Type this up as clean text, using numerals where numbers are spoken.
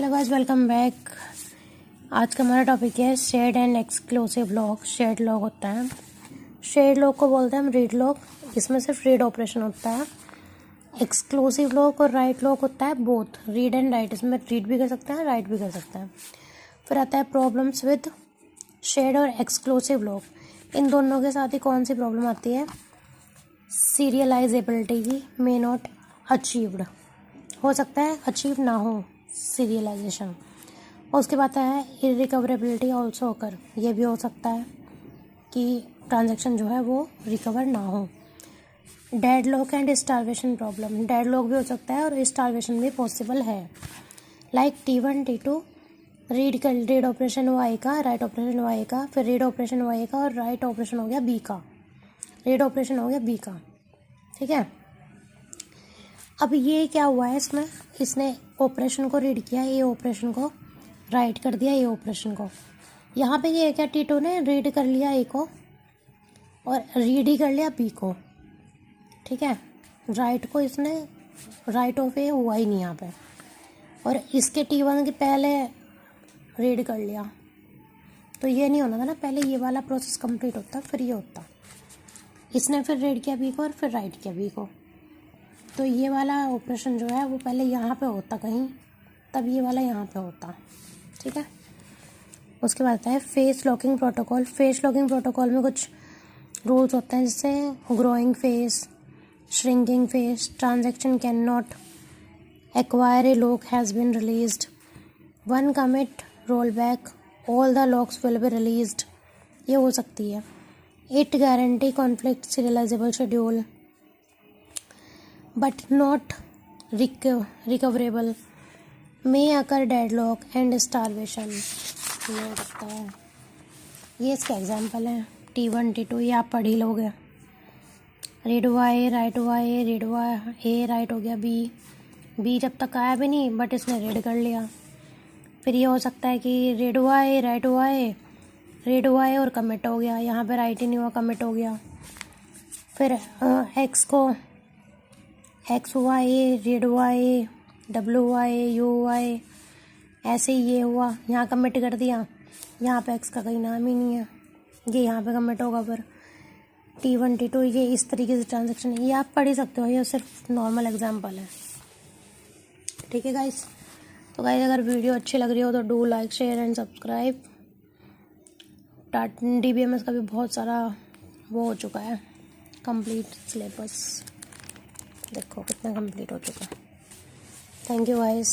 Hello guys, welcome back. आज का हमारा टॉपिक है shared and exclusive log. Shared log होता है, शेयर्ड लॉग को बोलते हैं हम रीड लॉग। इसमें सिर्फ रीड ऑपरेशन होता है। एक्सक्लूसिव लॉग और राइट लॉग होता है बोथ, रीड एंड राइट। इसमें रीड भी कर सकते हैं, राइट भी कर सकते हैं। फिर आता है प्रॉब्लम्स विद शेयर्ड और एक्सक्लूसिव लॉग। इन दोनों के साथ ही कौन सी प्रॉब्लम आती है? सीरियलाइजेबिलिटी की मे नॉट अचीव्ड, हो सकता है अचीव ना हो सीरियलाइजेशन। उसके बाद है इरिकवरेबिलिटी ऑल्सो ओकर, ये भी हो सकता है कि ट्रांजैक्शन जो है वो रिकवर ना हो। Deadlock and starvation problem, deadlock भी हो सकता है और स्टारवेशन भी पॉसिबल है। Like T1 T2 read operation हुआ ए का, राइट ऑपरेशन हुआ ए का, फिर रीड ऑपरेशन हुआ ए का और राइट ऑपरेशन हो गया बी का, रीड ऑपरेशन हो गया बी का। ठीक है, अब ये क्या हुआ है इसमें, इसने ऑपरेशन को रीड किया, ए ऑपरेशन को राइट कर दिया, ए ऑपरेशन को। यहाँ पे ये क्या, T2 ने रीड कर लिया ए को और रीड ही कर लिया बी को। ठीक है, राइट को इसने राइट ऑफ ए हुआ ही नहीं यहाँ पे, और इसके T1 के पहले रीड कर लिया। तो ये नहीं होना था ना, पहले ये वाला प्रोसेस कंप्लीट होता फिर ये होता। इसने फिर रीड किया बी को और फिर राइट किया बी को, तो ये वाला ऑपरेशन जो है वो पहले यहाँ पे होता कहीं, तब ये वाला यहाँ पे होता। ठीक है, उसके बाद आता है phase locking protocol. Phase locking protocol में कुछ रूल्स होते हैं, जैसे growing phase, shrinking phase, transaction can not acquire a lock has been released, one commit roll back, all the locks will be released, ये हो सकती है। It guarantee conflict serializable schedule but not recoverable, may occur deadlock and starvation, ये हो सकता है। ये इसके एग्जाम्पल हैं T1 T2, ये आप पढ़ ही लोगे। रीड हुआ ए, राइट हुआ ए, रीड हुआ ए, राइट हो गया बी, बी जब तक आया भी नहीं बट इसने रीड कर लिया। फिर ये हो सकता है कि रीड हुआ ए, राइट हुआ ए, रीड हुआ ए और कमिट हो गया, यहाँ पे राइट ही नहीं हुआ, कमिट हो गया। फिर एक्स हुआ ए, रीड हुआ ए, डब्ल्यू हुआ ए, यू हुआ ए, ऐसे ही ये हुआ, यहाँ कमिट कर दिया, यहाँ पे एक्स का कहीं नाम ही नहीं है, ये यहाँ पे कमिट होगा। फिर T1 T2 ये इस तरीके से ट्रांजैक्शन है, ये आप पढ़ ही सकते हो, ये सिर्फ नॉर्मल एग्जांपल है। ठीक है गाइस, तो गाइस अगर वीडियो अच्छी लग रही हो तो do like, share and subscribe. DBMS का भी बहुत सारा वो हो चुका है कंप्लीट सिलेबस, देखो कितना कंप्लीट हो चुका है। Thank you guys.